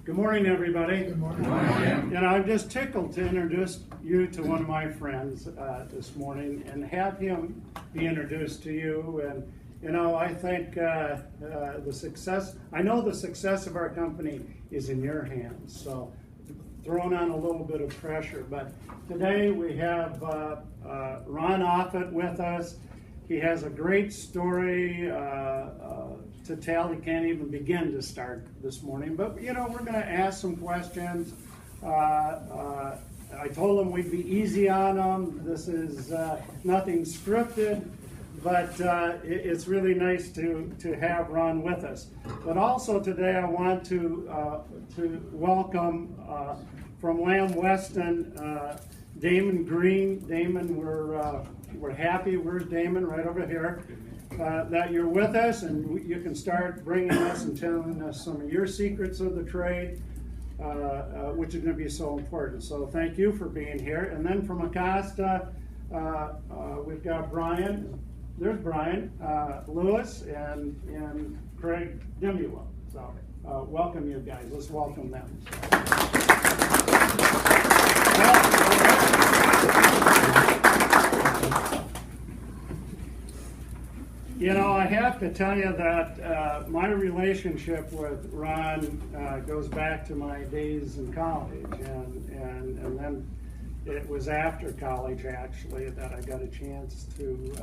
Good morning, everybody. Good morning. Good morning. And I'm just tickled to introduce you to one of my friends this morning and have him be introduced to you. And I think the success of our company is in your hands. So throwing on a little bit of pressure. But today we have Ron Offit with us. He has a great story to tell. He can't even begin to start this morning. But, we're going to ask some questions. I told him we'd be easy on him. This is nothing scripted, but it's really nice to have Ron with us. But also today I want to welcome from Lamb Weston, Damon Green. Damon, we're happy. Where's Damon? Right over here. That you're with us, and you can start bringing us and telling us some of your secrets of the trade, which is going to be so important. So thank you for being here. And then from Acosta, we've got Brian. There's Brian Lewis and Craig Dimula. So welcome you guys. Let's welcome them. I have to tell you that my relationship with Ron goes back to my days in college, and then it was after college actually that I got a chance to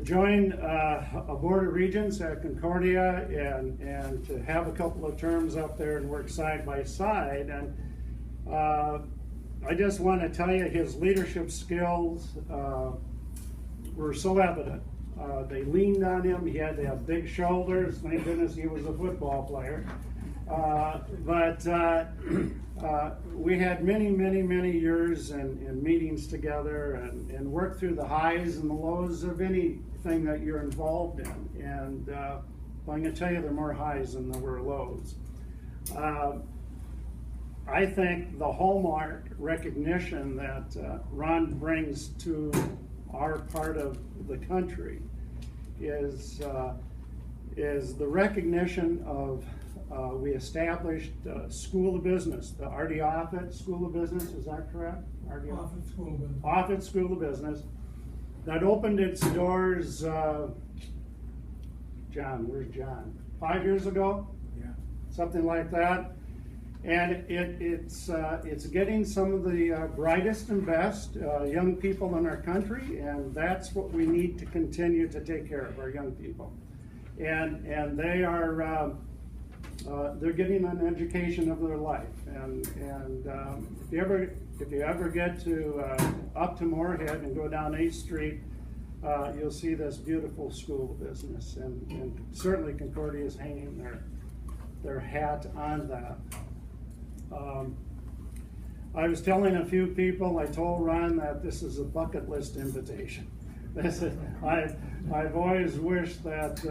join a Board of Regents at Concordia and to have a couple of terms up there and work side by side. And I just want to tell you his leadership skills were so evident. They leaned on him. He had to have big shoulders. Thank goodness he was a football player. But we had many years and meetings together and worked through the highs and the lows of anything that you're involved in. And I'm going to tell you there are more highs than there were lows. I think the hallmark recognition that Ron brings to our part of the country is the recognition of we established School of Business, the R.D. Offit School of Business. Is that correct? R.D. Offit School of Business. Offit School of Business that opened its doors. John, where's John? 5 years ago. Yeah. Something like that. And it's getting some of the brightest and best young people in our country, and that's what we need to continue to take care of, our young people. And they are they're getting an education of their life. And if you ever get up to Moorhead and go down 8th Street, you'll see this beautiful School of Business, and certainly Concordia is hanging their hat on that. I was telling a few people, I told Ron that this is a bucket list invitation. I've always wished that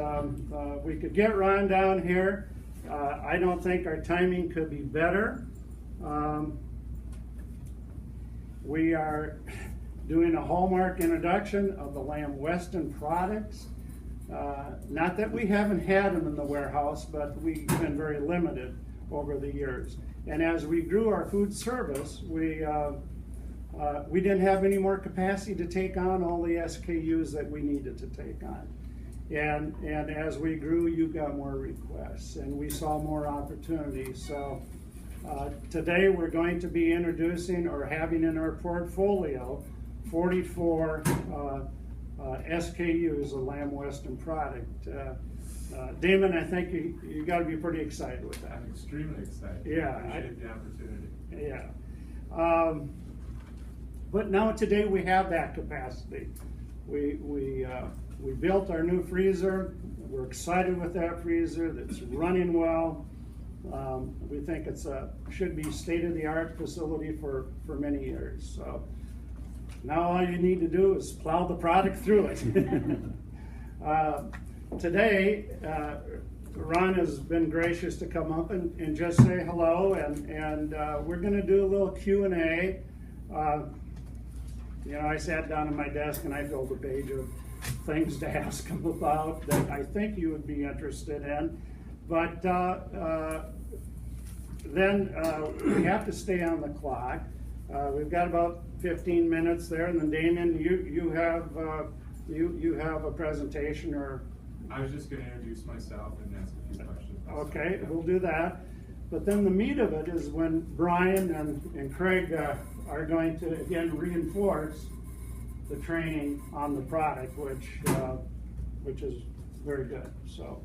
we could get Ron down here. I don't think our timing could be better. We are doing a hallmark introduction of the Lamb Weston products. Not that we haven't had them in the warehouse, but we've been very limited over the years. And as we grew our food service, we didn't have any more capacity to take on all the SKUs that we needed to take on. And as we grew, you got more requests, and we saw more opportunities. So today we're going to be introducing or having in our portfolio 44 SKUs of Lamb Weston product. Damon, I think you got to be pretty excited with that. I'm extremely excited. Yeah, I appreciate the opportunity. Yeah. But now today we have that capacity. We built our new freezer. We're excited with that freezer. That's running well. We think it should be state-of-the-art facility for many years. So now all you need to do is plow the product through it. Today, Ron has been gracious to come up and just say hello, and we're going to do a little Q&A. I sat down at my desk and I filled a page of things to ask him about that I think you would be interested in. But then we have to stay on the clock. We've got about 15 minutes there, and then Damien, you have a presentation, or? I was just gonna introduce myself and ask a few questions. Okay, we'll do that. But then the meat of it is when Brian and Craig are going to again reinforce the training on the product, which is very good. So,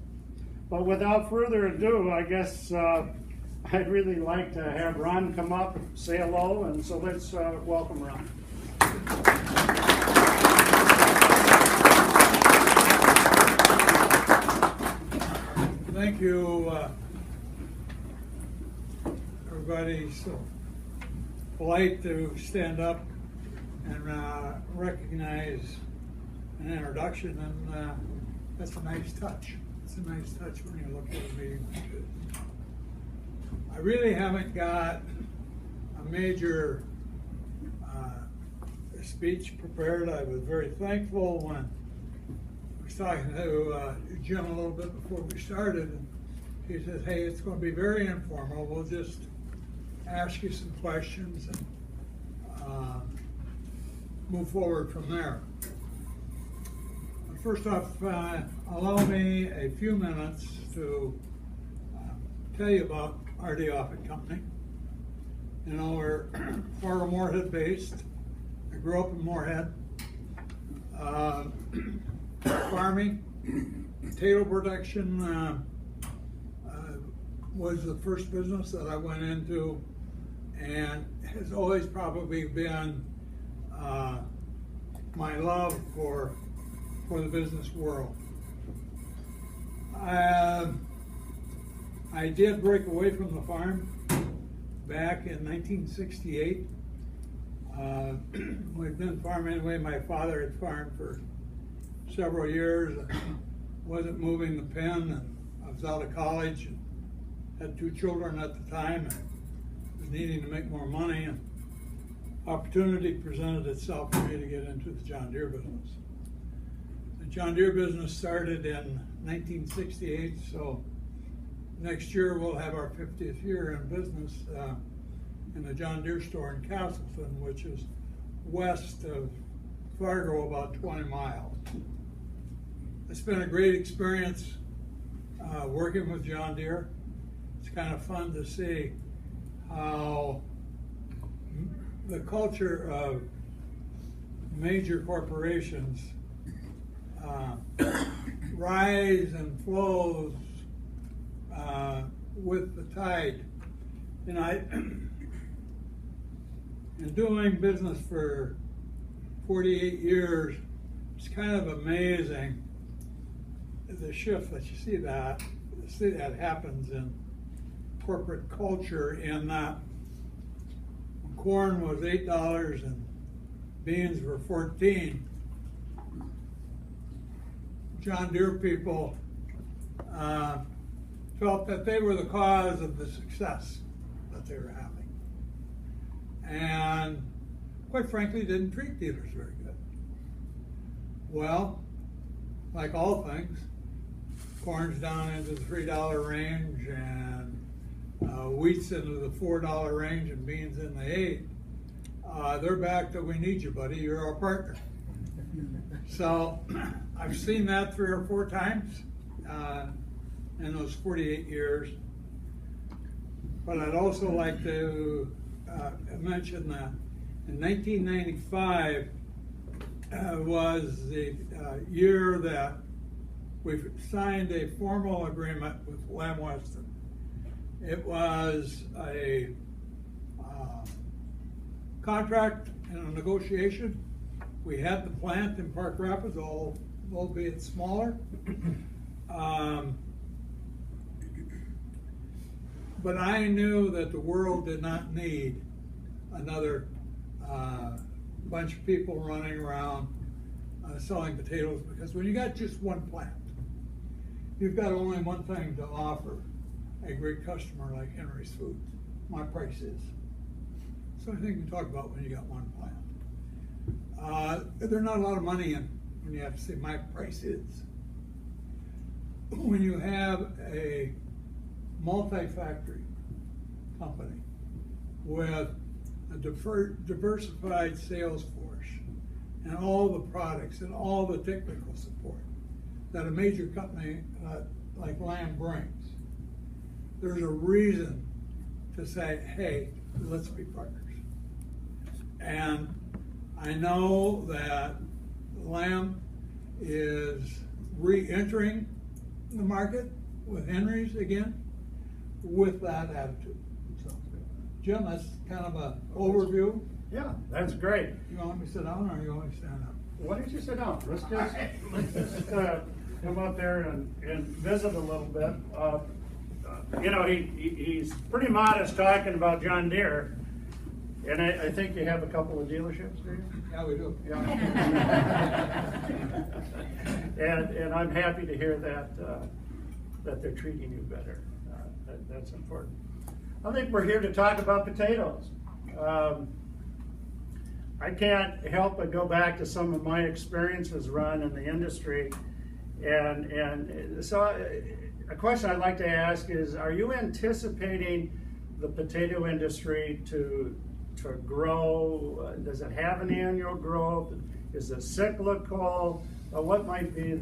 but without further ado, I guess I'd really like to have Ron come up, say hello, and so let's welcome Ron. Thank you, everybody. So polite to stand up and recognize an introduction, and that's a nice touch. It's a nice touch when you look at a meeting like this. I really haven't got a major speech prepared. I was very thankful when I was talking to Jim a little bit before we started, and he said, hey, it's going to be very informal. We'll just ask you some questions and move forward from there. First off, allow me a few minutes to tell you about R.D. Offutt Company. You know, we're Fargo Moorhead based. I grew up in Moorhead. Farming, potato production was the first business that I went into, and has always probably been my love for the business world. I did break away from the farm back in 1968. We've been farming anyway. My father had farmed for several years. I wasn't moving the pen, and I was out of college and had 2 children at the time and was needing to make more money, and opportunity presented itself for me to get into the John Deere business. The John Deere business started in 1968, so next year we'll have our 50th year in business in the John Deere store in Castleton, which is west of Fargo, about 20 miles. It's been a great experience working with John Deere. It's kind of fun to see how the culture of major corporations rise and flows with the tide. You know, in doing business for 48 years, it's kind of amazing the shift that you see that happens in corporate culture, in that when corn was $8 and beans were $14, John Deere people felt that they were the cause of the success that they were having, and quite frankly didn't treat dealers very good. Well, like all things, corn's down into the $3 range, and wheat's into the $4 range, and beans in the $8. They're back to, we need you, buddy, you're our partner. So I've seen that 3 or 4 times in those 48 years. But I'd also like to mention that in 1995 was the year that we signed a formal agreement with Lamb Weston. It was a contract and a negotiation. We had the plant in Park Rapids, albeit smaller. But I knew that the world did not need another bunch of people running around selling potatoes, because when you got just one plant, you've got only one thing to offer a great customer like Henry's Foods: my price is. So I think we talk about when you got one plant. There's not a lot of money in when you have to say my price is. When you have a multi-factory company with a diversified sales force and all the products and all the technical support that a major company like Lamb brings, there's a reason to say, hey, let's be partners. And I know that Lamb is re-entering the market with Henry's again with that attitude. So, Jim, that's kind of an overview. Yeah, that's great. You want me to sit down or you want me to stand up? Why don't you sit down? Let's just come up there and visit a little bit. You know, he's pretty modest talking about John Deere, and I think you have a couple of dealerships, do you? Yeah, we do. Yeah. and I'm happy to hear that that they're treating you better. That's important. I think we're here to talk about potatoes. I can't help but go back to some of my experiences run in the industry, and so a question I'd like to ask is: are you anticipating the potato industry to grow? Does it have an annual growth? Is it cyclical? What might be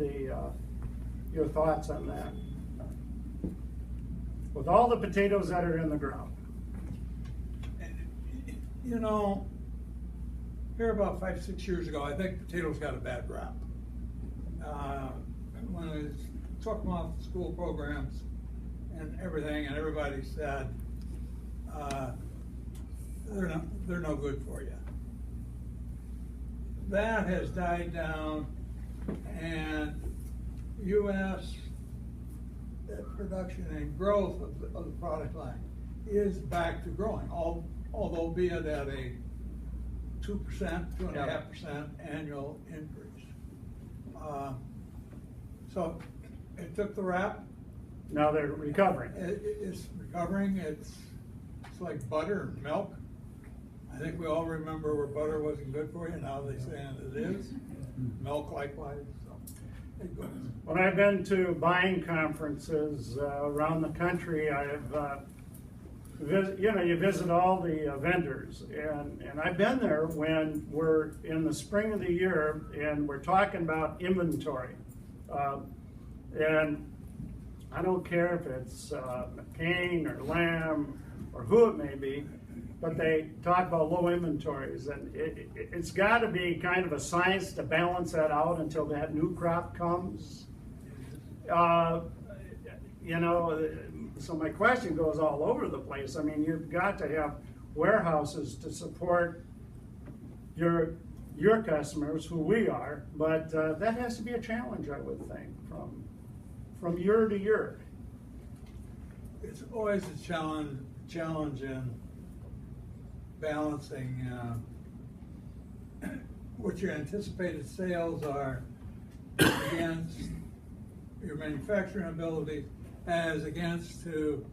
your thoughts on that? With all the potatoes that are in the ground. You know, here about 5-6 years ago, I think potatoes got a bad rap. When I took them off the school programs and everything, and everybody said, they're no good for you. That has died down, and U.S. production and growth of the product line is back to growing, although be it at a 2%, 2.5% annual increase. So it took the rap. Now they're recovering. It's recovering. It's like butter and milk. I think we all remember where butter wasn't good for you. Now they say it is. Milk likewise. So it goes. When I've been to buying conferences around the country, I've you visit all the vendors, and I've been there when we're in the spring of the year and we're talking about inventory. And I don't care if it's McCain or Lamb or who it may be, but they talk about low inventories, and it's got to be kind of a science to balance that out until that new crop comes. You know, so my question goes all over the place. I mean, you've got to have warehouses to support your customers, who we are, but that has to be a challenge, I would think, from year to year. It's always a challenge in balancing what your anticipated sales are against your manufacturing ability as against to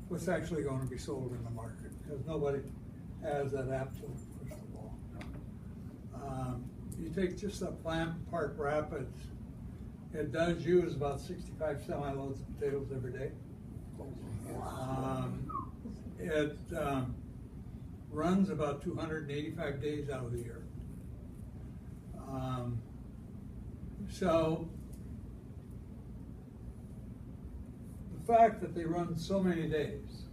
what's actually going to be sold in the market, because nobody has that absolute crystal ball. You take just a plant in Park Rapids, it does use about 65 semi-loads of potatoes every day. It runs about 285 days out of the year. So the fact that they run so many days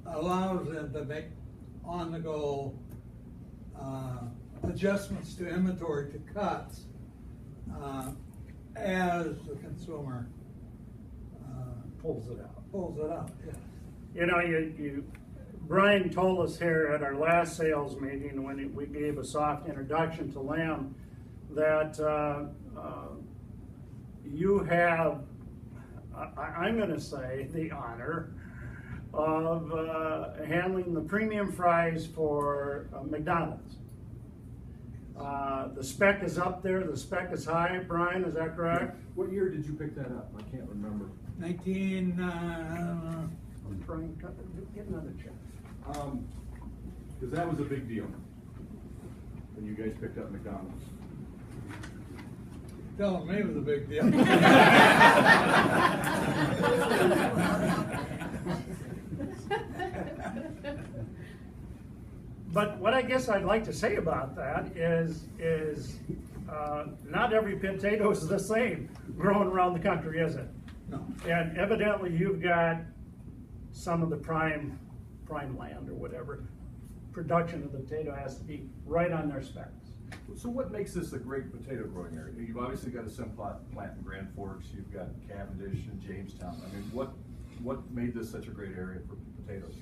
allows them to make on-the-go adjustments to inventory, to cuts, as the consumer Pulls it out. pulls it out. Yeah. You know, Brian told us here at our last sales meeting when we gave a soft introduction to Lamb that you have, I'm going to say, the honor of handling the premium fries for McDonald's. The spec is up there, the spec is high. Brian, is that correct? What year did you pick that up? I can't remember. Brian, get another check. Because that was a big deal when you guys picked up McDonald's. Telling me it was a big deal. But what I guess I'd like to say about that is not every potato is the same growing around the country, is it? No. And evidently you've got some of the prime land or whatever. Production of the potato has to be right on their specs. So what makes this a great potato growing area? You've obviously got a Simplot plant in Grand Forks, you've got Cavendish and Jamestown. I mean, what made this such a great area for potatoes?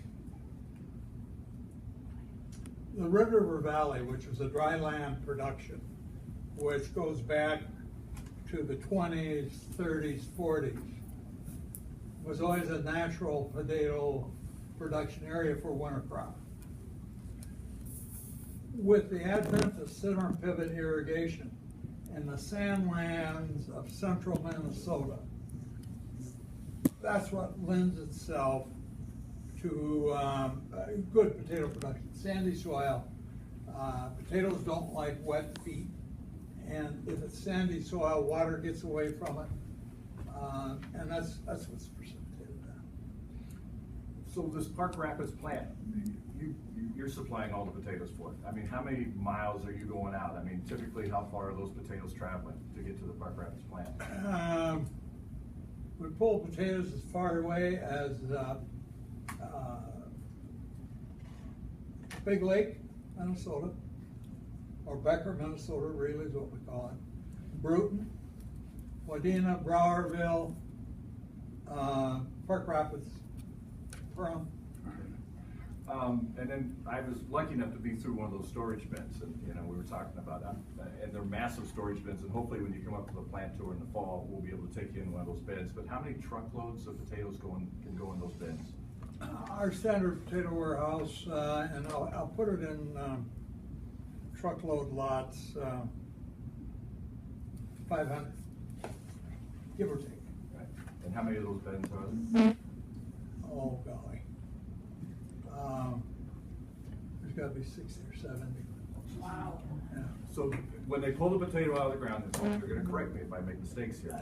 The Red River Valley, which was a dry land production, which goes back to the 20s, 30s, 40s, was always a natural potato production area for winter crop. With the advent of center pivot irrigation and the sandlands of central Minnesota, that's what lends itself to good potato production. Sandy soil, potatoes don't like wet feet, and if it's sandy soil, water gets away from it, and that's what's precipitated that. So this Park Rapids plant, you're supplying all the potatoes for it. I mean, how many miles are you going out? I mean, typically, how far are those potatoes traveling to get to the Park Rapids plant? We pull potatoes as far away as Big Lake, Minnesota, or Becker, Minnesota, really is what we call it. Bruton, Wadena, Browerville, Park Rapids, Perham. And then I was lucky enough to be through one of those storage bins, and we were talking about that, and they're massive storage bins, and hopefully when you come up to the plant tour in the fall, we'll be able to take you in one of those bins. But how many truckloads of potatoes can go in those bins? Our standard potato warehouse, and I'll put it in truckload lots, 500, give or take. Right. And how many of those bins are there? Oh, golly. There's gotta be 60 or 70. Wow. Yeah. So when they pull the potato out of the ground, and you're gonna correct me if I make mistakes here.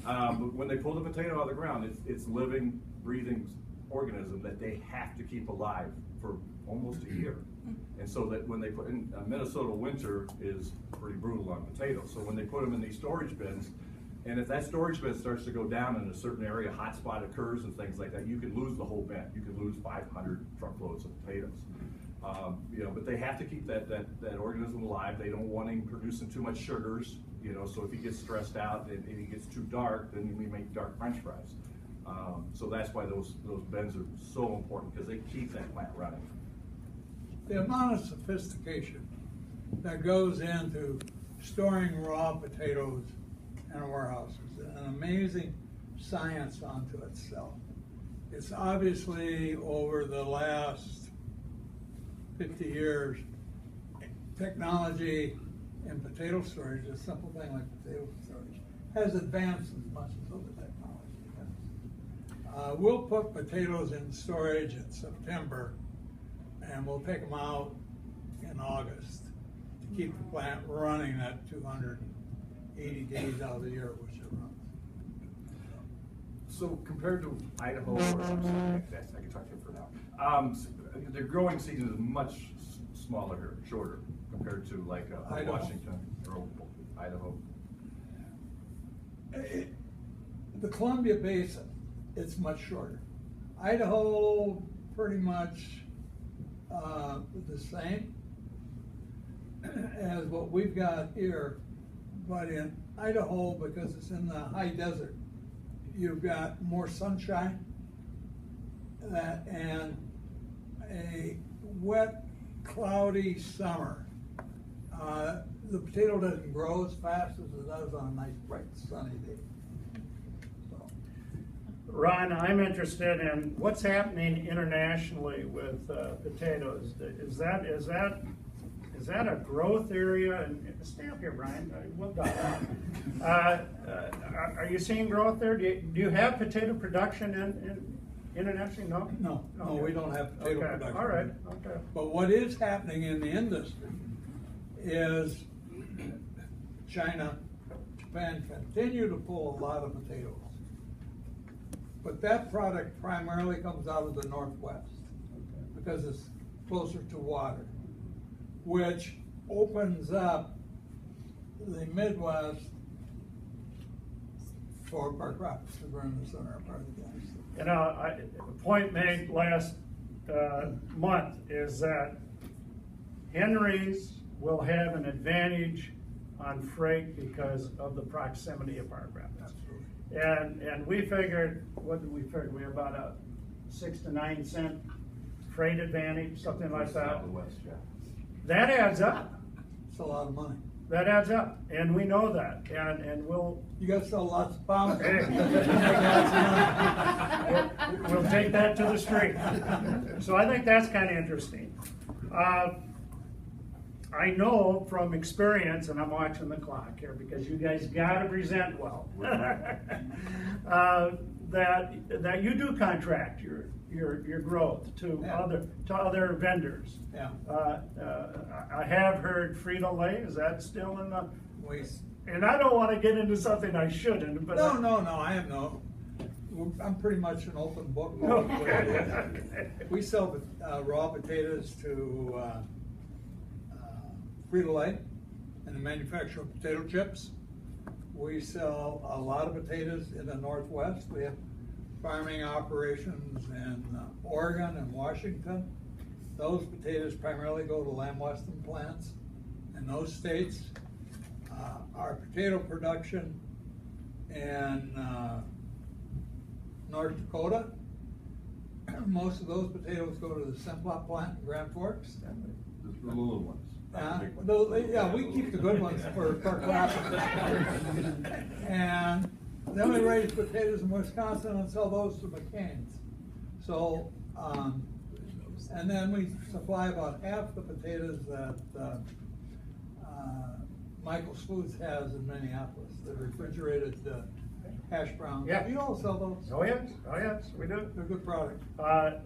But when they pull the potato out of the ground, it's living, breathing organism that they have to keep alive for almost a year. And so that when they put in, Minnesota winter is pretty brutal on potatoes. So when they put them in these storage bins, and if that storage bin starts to go down in a certain area, hot spot occurs and things like that, you could lose the whole bin. You could lose 500 truckloads of potatoes. But they have to keep that organism alive. They don't want him producing too much sugars, so if he gets stressed out and he gets too dark, then we make dark French fries. So that's why those bins are so important, because they keep that plant running. The amount of sophistication that goes into storing raw potatoes in a warehouse is an amazing science unto itself. It's obviously over the last 50 years, technology in potato storage, a simple thing like potato storage, has advanced as much as other technology has. We'll put potatoes in storage in September, and we'll take them out in August to keep the plant running at 280 days out of the year, which it runs. So compared to Idaho, or I can talk to you for now, their growing season is much smaller here, shorter, compared to like Idaho. Washington or Idaho. The Columbia Basin, it's much shorter. Idaho, pretty much the same as what we've got here, but in Idaho, because it's in the high desert, you've got more sunshine and a wet, cloudy summer. The potato doesn't grow as fast as it does on a nice, bright, sunny day. So. Ron, I'm interested in what's happening internationally with potatoes. Is that a growth area? And stay up here, Brian. Well done. Are you seeing growth there? Do you have potato production in internationally? No. No, we don't have potato production. All right. Okay. But what is happening in the industry is China, Japan continue to pull a lot of potatoes. But that product primarily comes out of the Northwest. because it's closer to water, which opens up the Midwest for Park Rapids, because we're in the center part of the county. You know, the point made last month is that Henry's will have an advantage on freight because of the proximity of Park Rapids. Absolutely. And we figured, what did we figure? We have about a 6 to 9 cent freight advantage, something like that. Out of the west, yeah. That adds up. It's a lot of money. That adds up, and we know that, and we'll You gotta sell lots of pounds. Hey. we'll take that to the street. So I think that's kind of interesting. I know from experience, and I'm watching the clock here because you guys got to present well, that you do contract your growth to other vendors. Yeah. I have heard Frito-Lay. Is that still in the? Waste. And I don't want to get into something I shouldn't, but No, I have no. I'm pretty much an open book. We sell raw potatoes to Frito-Lay and the manufacturer of potato chips. We sell a lot of potatoes in the Northwest. We have farming operations in Oregon and Washington. Those potatoes primarily go to Lamb Weston plants in those states. Our potato production in North Dakota, most of those potatoes go to the Simplot plant in Grand Forks. The little ones. Yeah, we keep the good ones for Park Rapids. And then we raise potatoes in Wisconsin and sell those to McCain's. So, and then we supply about half the potatoes that Michael's Foods has in Minneapolis, the refrigerated hash browns. Yeah. You all sell those? Oh yes, we do. They're good product.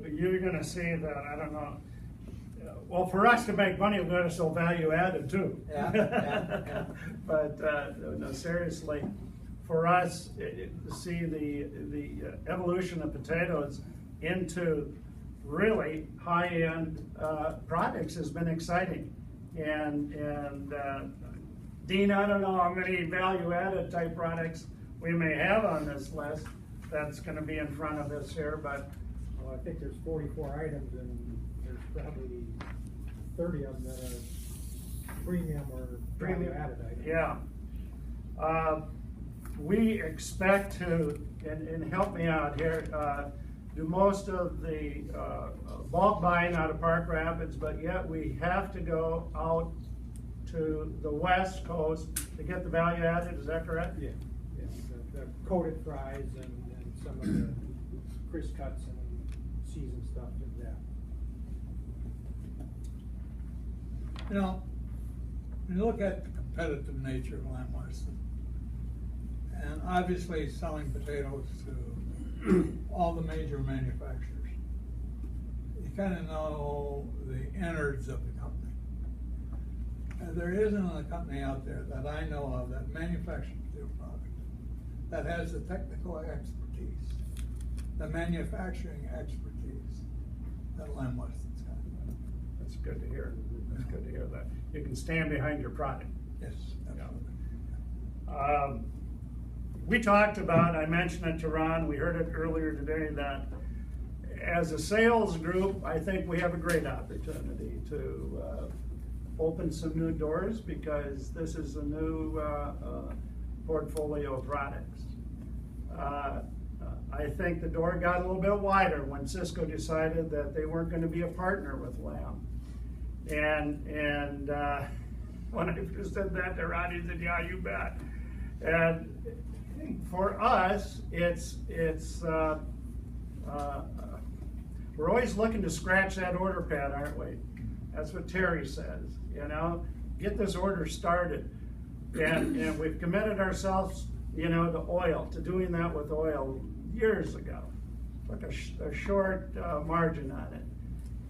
You're gonna see that, I don't know. Well, for us to make money, we're gonna sell value added too. Yeah. But, no, seriously, for us, to see the evolution of potatoes into really high-end products has been exciting. And Dean, I don't know how many value-added type products we may have on this list that's gonna be in front of us here, but. Well, I think there's 44 items and there's probably 30 of them that are premium or value-added items. Yeah. We expect to, and help me out here, do most of the bulk buying out of Park Rapids, but yet we have to go out to the West Coast to get the value added, is that correct? Yeah, the coated fries and some of the crisp cuts and seasoned stuff like that. You know, when you look at the competitive nature of Lamb Weston, and obviously selling potatoes to all the major manufacturers, you kind of know the innards of the company. And there isn't a company out there that I know of that manufactures potato product that has the technical expertise, the manufacturing expertise that Lamb Weston's got. That's good to hear. That's good to hear that. You can stand behind your product. Yes, absolutely. We talked about, I mentioned it to Ron, we heard it earlier today, that as a sales group, I think we have a great opportunity to open some new doors because this is a new portfolio of products. I think the door got a little bit wider when Cisco decided that they weren't going to be a partner with Lamb. And when I first said that to Ron, he said, "Yeah, you bet." And for us, we're always looking to scratch that order pad, aren't we? That's what Terry says, you know, get this order started. And we've committed ourselves, you know, to oil, to doing that with oil years ago. Took a short margin on it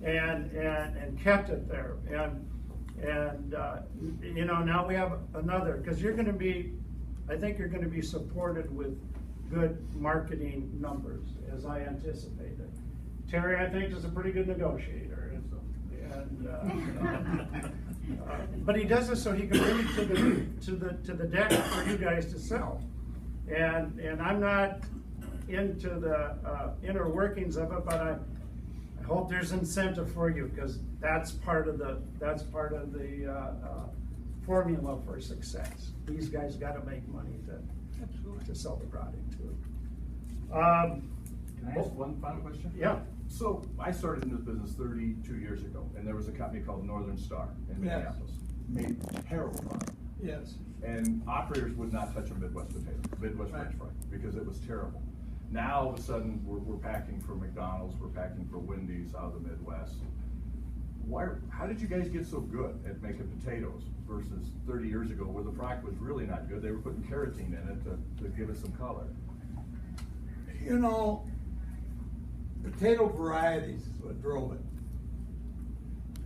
and kept it there. And you know, now we have another, because you're going to be, I think you're going to be supported with good marketing numbers, as I anticipated. Terry, I think, is a pretty good negotiator, and but he does this so he can bring it to the deck for you guys to sell. And I'm not into the inner workings of it, but I hope there's incentive for you, because that's part of the formula for success. These guys got to make money to sell the product too. Can I ask one final question? Yeah. So I started in this business 32 years ago, and there was a company called Northern Star in Yes. Minneapolis. Made terrible product. Yes. And operators would not touch a Midwest potato, Midwest Right. French fry, because it was terrible. Now, all of a sudden, we're packing for McDonald's, we're packing for Wendy's out of the Midwest. How did you guys get so good at making potatoes versus 30 years ago where the product was really not good? They were putting carotene in it to give it some color. You know, potato varieties is what drove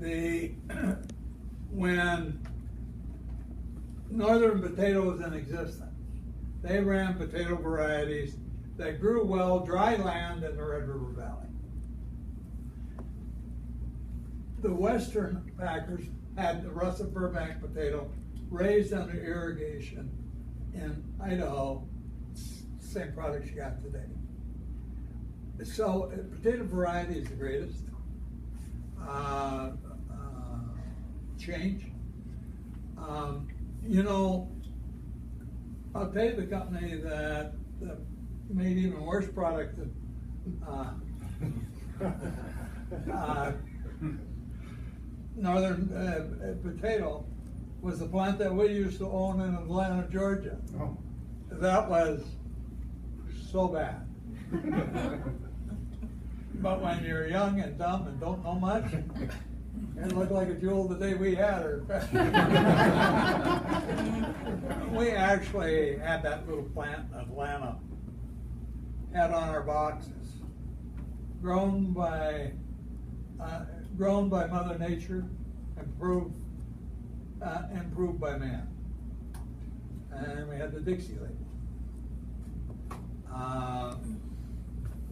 it. When Northern Potato was in existence, they ran potato varieties that grew well dry land in the Red River Valley. The Western packers had the russet Burbank potato raised under irrigation in Idaho, same products you got today. So potato variety is the greatest change. You know, I'll tell you the company that made even worse product than Northern Potato was the plant that we used to own in Atlanta, Georgia. Oh. That was so bad. But when you're young and dumb and don't know much, it looked like a jewel the day we had her. We actually had that little plant in Atlanta, had on our boxes, grown by Mother Nature, improved by man. And we had the Dixie label.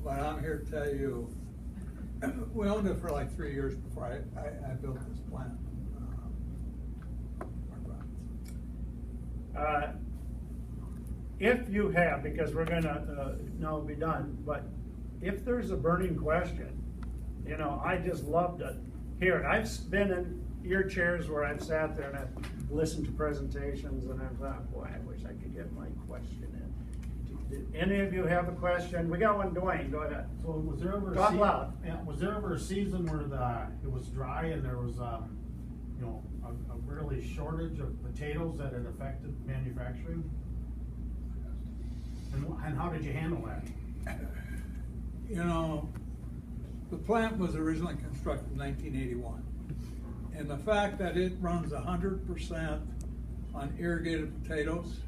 But I'm here to tell you, we owned it for like 3 years before I built this plant. If you have, because we're gonna now be done, but if there's a burning question, you know, I just love to hear it. I've been in your chairs where I've sat there and I've listened to presentations and I've thought, boy, I wish I could get my question in. Did any of you have a question? We got one, Dwayne, go ahead. So was there ever Talk loud. Yeah, was there ever a season where it was dry and there was you know, a really shortage of potatoes that had affected manufacturing? And how did you handle that? You know, the plant was originally constructed in 1981. And the fact that it runs 100% on irrigated potatoes,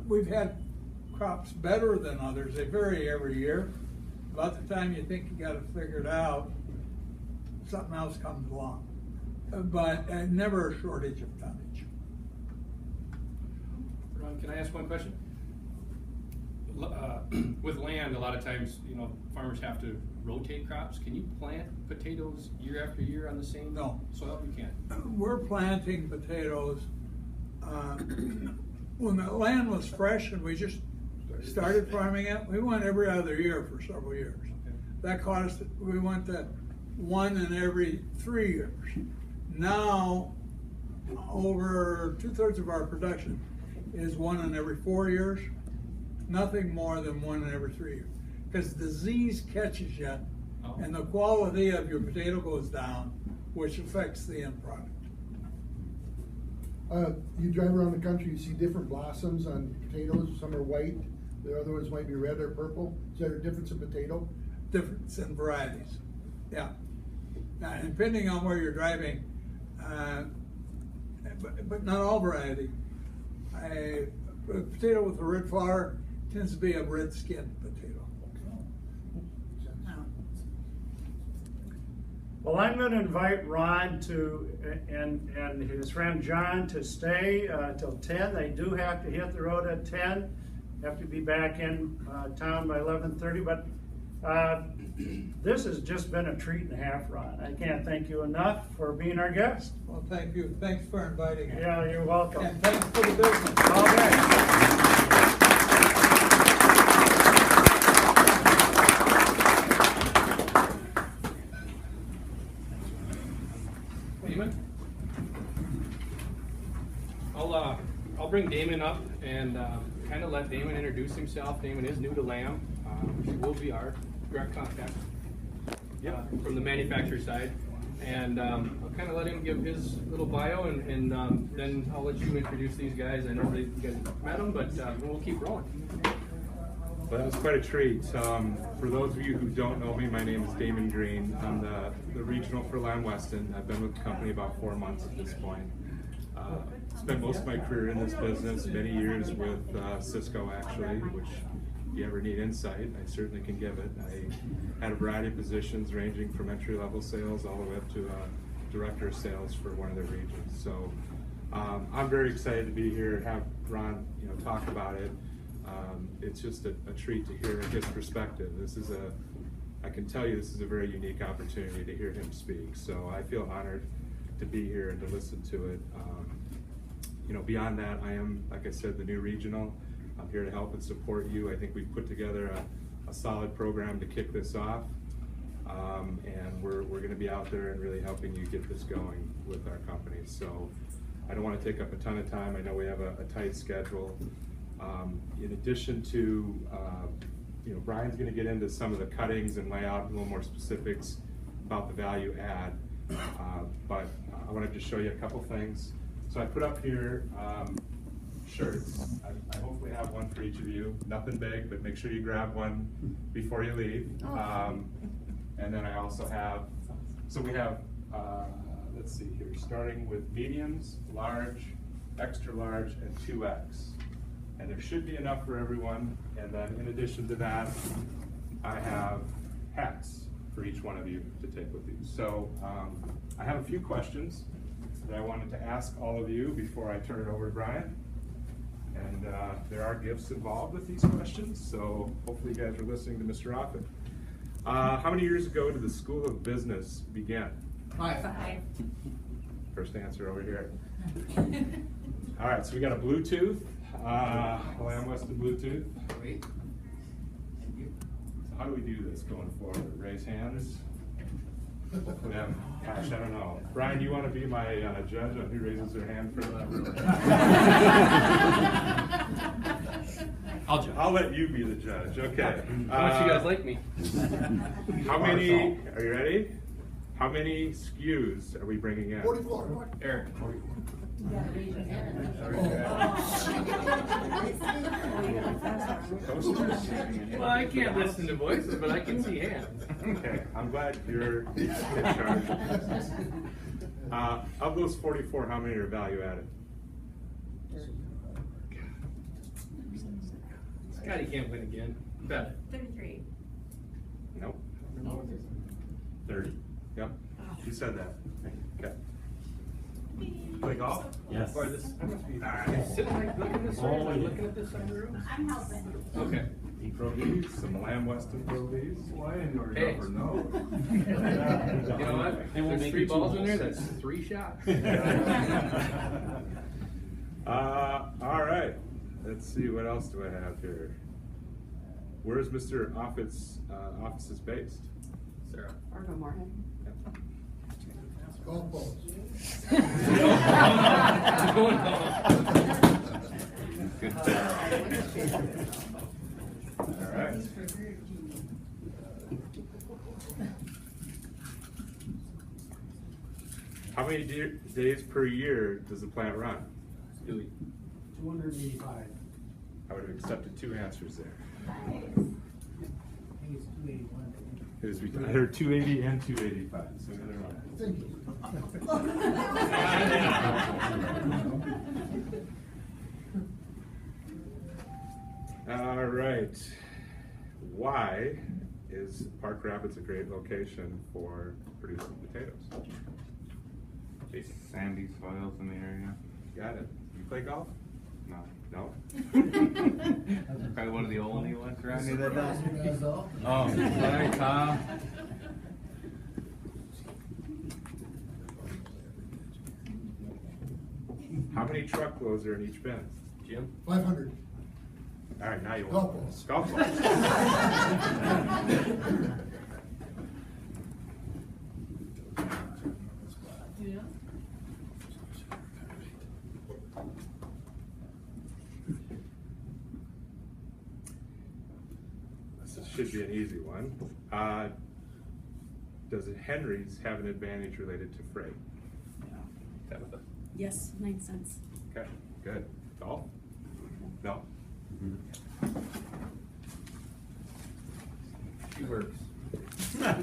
we've had crops better than others. They vary every year. About the time you think you got it figured out, something else comes along. But never a shortage of tonnage. Ron, can I ask one question? With land, a lot of times, you know, farmers have to rotate crops. Can you plant potatoes year after year on the same No. soil? You can't. We're planting potatoes. When the land was fresh and we just started farming it, we went every other year for several years. Okay. That caused, we went to 1 in every 3 years. Now, over 2/3 of our production is 1 in every 4 years. Nothing more than 1 in every 3 years. Because disease catches you and the quality of your potato goes down, which affects the end product. You drive around the country, you see different blossoms on potatoes. Some are white, the other ones might be red or purple. Is there a difference in potato? Difference in varieties, yeah. Now, depending on where you're driving, but not all variety. A potato with a red flower tends to be a red skinned potato. Well, I'm going to invite Ron and his friend John to stay till 10. They do have to hit the road at 10. Have to be back in town by 11:30. But This has just been a treat and a half, Ron. I can't thank you enough for being our guest. Well, thank you. Thanks for inviting us. Yeah, you're welcome. And thanks for the business. All right. Damon? I'll bring Damon up and kind of let Damon introduce himself. Damon is new to Lamb. He will be our direct contact from the manufacturer side. And I'll kind of let him give his little bio, and then I'll let you introduce these guys. I know that you guys met them, but we'll keep rolling. Well, that was quite a treat. For those of you who don't know me, my name is Damon Green. I'm the regional for Lamb Weston. I've been with the company about 4 months at this point. Spent most of my career in this business, many years with Cisco actually, which if you ever need insight, I certainly can give it. I had a variety of positions ranging from entry-level sales all the way up to director of sales for one of the regions. So I'm very excited to be here and have Ron, talk about it. It's just a treat to hear his perspective. I can tell you this is a very unique opportunity to hear him speak. So I feel honored to be here and to listen to it. Beyond that, I am, like I said, the new regional. I'm here to help and support you. I think we've put together a solid program to kick this off. And we're going to be out there and really helping you get this going with our company. So I don't want to take up a ton of time. I know we have a tight schedule. In addition to, Brian's going to get into some of the cuttings and lay out a little more specifics about the value add. But I want to just show you a couple things. So I put up here shirts. I hopefully have one for each of you. Nothing big, but make sure you grab one before you leave. And then I also have, so we have, let's see here, starting with mediums, large, extra large, and 2X. And there should be enough for everyone. And then in addition to that, I have hats for each one of you to take with you. So I have a few questions that I wanted to ask all of you before I turn it over to Brian. And there are gifts involved with these questions, so hopefully you guys are listening to Mr. Offit. How many years ago did the School of Business begin? 5. First answer over here. All right, so we got a Bluetooth, Lamb Weston Bluetooth. Great. Thank you. So how do we do this going forward? Raise hands? Hopefully gosh, I don't know. Brian, do you want to be my judge on who raises their hand first? I'll judge. I'll let you be the judge. Okay. How much you guys like me? How many? Are you ready? How many SKUs are we bringing in? 44. Eric. Well, I can't listen to voices, but I can see hands. Okay, I'm glad you're in charge. Of those 44, how many are value added? Scotty can't win again. Bet. 33. Nope. 30. Yep. You said that. Okay. Play golf? Yes. Or this, sitting like looking this way, am I looking at this side of the room? I'm helping. Okay. Pro Vs, some Lamb Weston Pro Vs. Well, I didn't know Hey. never know. You know what? There's 3 balls in there, that's 3 shots. All right. Let's see, what else do I have here? Where's Mr. Offit's office is based? Sarah. Or no more. Golf balls. Good. All right. How many days per year does the plant run? 285. I would have accepted 2 answers there. I think it's 281. It was between, I heard 280 and 285, so neither one. Thank you. All right. Why is Park Rapids a great location for producing potatoes? Jason. Sandy soils in the area. Got it. You play golf? No? Probably one of the only ones around here that does. Supervisor Gazal. Oh, sorry, Tom. How many truckloads are in each bin? Jim? 500. All right, now you Golf want balls. golf balls. This should be an easy one. Does Henry's have an advantage related to freight? Tabitha? Yes, 9 cents. Okay, good. Golf? No. She works. I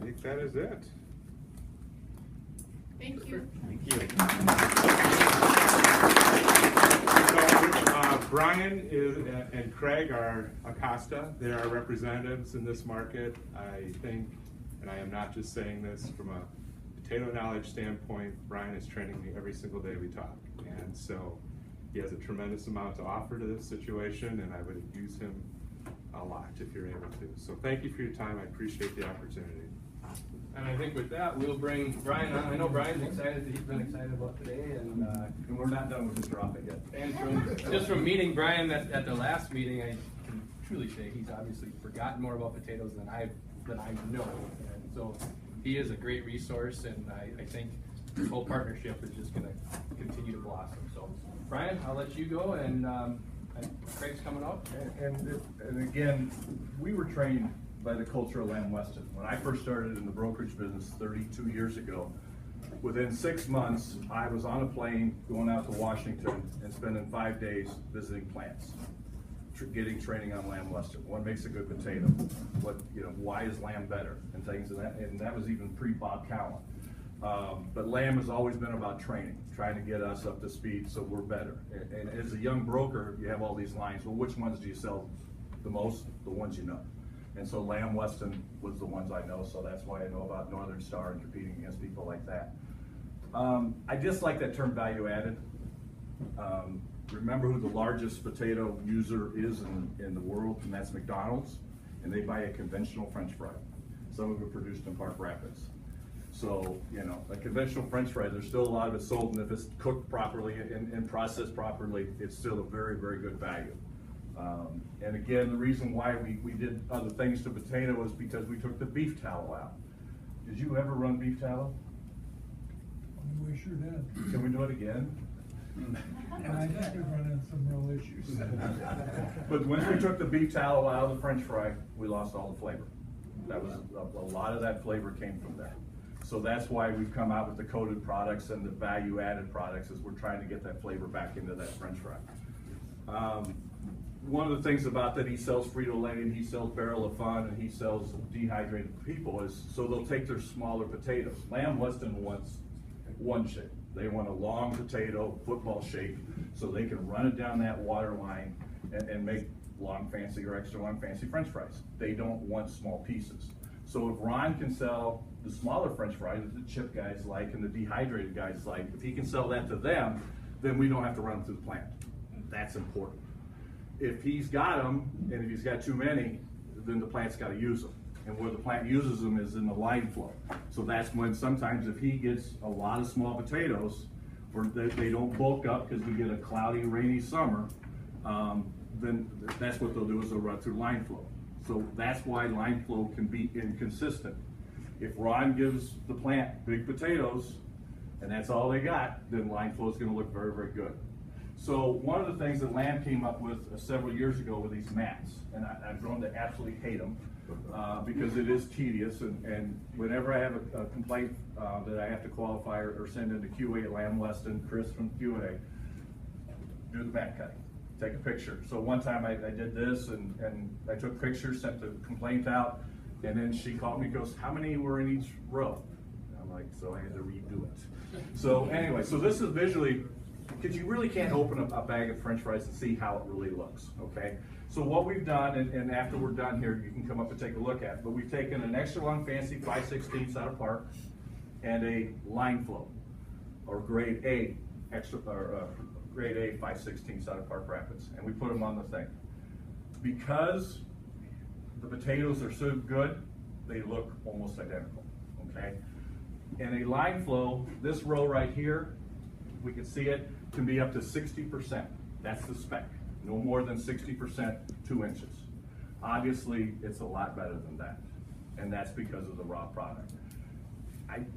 think that is it. Thank you. Thank you. So, Brian and Craig are Acosta. They are representatives in this market. I think, and I am not just saying this from a potato knowledge standpoint, Brian is training me every single day we talk. And so he has a tremendous amount to offer to this situation, and I would use him a lot if you're able to. So thank you for your time. I appreciate the opportunity. And I think with that, we'll bring Brian on. I know Brian's excited, he's been excited about today, and we're not done with Mr. Offit yet. and just from meeting Brian at the last meeting, I can truly say he's obviously forgotten more about potatoes than I know. And so he is a great resource, and I think this whole partnership is just gonna continue to blossom. So Brian, I'll let you go, and Craig's coming up. And again, we were trained by the culture of Lamb Weston. When I first started in the brokerage business 32 years ago, within 6 months, I was on a plane going out to Washington and spending 5 days visiting plants, getting training on Lamb Weston. What makes a good potato? Why is lamb better? And things, and that was even pre-Bob Cowan. But Lamb has always been about training, trying to get us up to speed so we're better. And as a young broker, you have all these lines. Well, which ones do you sell the most? The ones you know. And so Lamb Weston was the ones I know, so that's why I know about Northern Star and competing against people like that. I just like that term value added. Remember who the largest potato user is in the world, and that's McDonald's, and they buy a conventional French fry. Some of it produced in Park Rapids. So, a conventional French fry, there's still a lot of it sold, and if it's cooked properly and processed properly, it's still a very, very good value. And again, the reason why we did other things to potato was because we took the beef tallow out. Did you ever run beef tallow? We sure did. Can we do it again? And I think we've run into some real issues. But once we took the beef tallow out of the French fry, we lost all the flavor. That was, a lot of that flavor came from that. So that's why we've come out with the coated products and the value added products, is we're trying to get that flavor back into that French fry. One of the things about that, he sells Frito-Lay and he sells Barrel of Fun and he sells Dehydrated People, is so they'll take their smaller potatoes. Lamb Weston wants one shape. They want a long potato, football shape, so they can run it down that water line and make long fancy or extra long fancy French fries. They don't want small pieces. So if Ron can sell the smaller French fries that the chip guys like and the dehydrated guys like, if he can sell that to them, then we don't have to run them through the plant. That's important. If he's got them, and if he's got too many, then the plant's got to use them. And where the plant uses them is in the line flow. So that's when sometimes if he gets a lot of small potatoes, or they don't bulk up because we get a cloudy, rainy summer, then that's what they'll do, is they'll run through line flow. So that's why line flow can be inconsistent. If Ron gives the plant big potatoes, and that's all they got, then line flow is going to look very, very good. So one of the things that Lamb came up with several years ago were these mats, and I've grown to absolutely hate them because it is tedious. And whenever I have a complaint that I have to qualify or send into QA at Lamb Weston, Chris from QA, do the mat cutting, take a picture. So one time I did this, and I took pictures, sent the complaint out, and then she called me and goes, "How many were in each row?" And I'm like, so I had to redo it. So anyway, so this is visually because you really can't open a bag of French fries and see how it really looks, okay? So what we've done, and after we're done here, you can come up and take a look at it, but we've taken an extra long fancy 5/16 out of Park and a line flow, or grade A, grade A 5/16 out of Park Rapids, and we put them on the thing. Because the potatoes are so good, they look almost identical, okay? And a line flow, this row right here, we can see it, can be up to 60%. That's the spec. No more than 60%, 2 inches. Obviously, it's a lot better than that. And that's because of the raw product.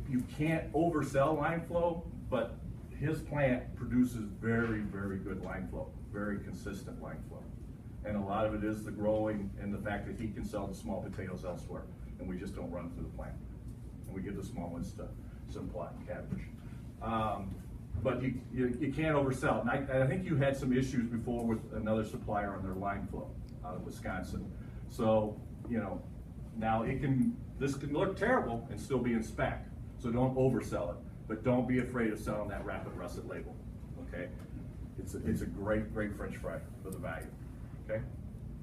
You can't oversell line flow, but his plant produces very, very good line flow, very consistent line flow. And a lot of it is the growing and the fact that he can sell the small potatoes elsewhere, and we just don't run through the plant. And we give the small ones to Simplot and Cavendish. But you can't oversell. And I think you had some issues before with another supplier on their line flow out of Wisconsin. So, you know, now this can look terrible and still be in spec. So don't oversell it, but don't be afraid of selling that Rapid Russet label, okay? It's a great, great French fry for the value, okay?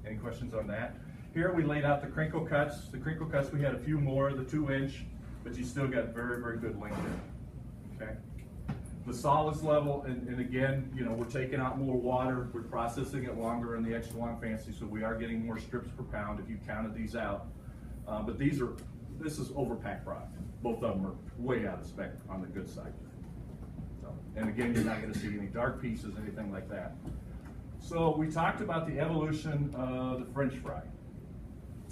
Any questions on that? Here we laid out the crinkle cuts. The crinkle cuts, we had a few more, the 2-inch, but you still got very, very good length there, okay? The solids level, and again, you know, we're taking out more water, we're processing it longer in the extra long fancy, so we are getting more strips per pound if you counted these out. But this is overpack product. Both of them are way out of spec on the good side. So, and again, you're not gonna see any dark pieces, anything like that. So we talked about the evolution of the French fry.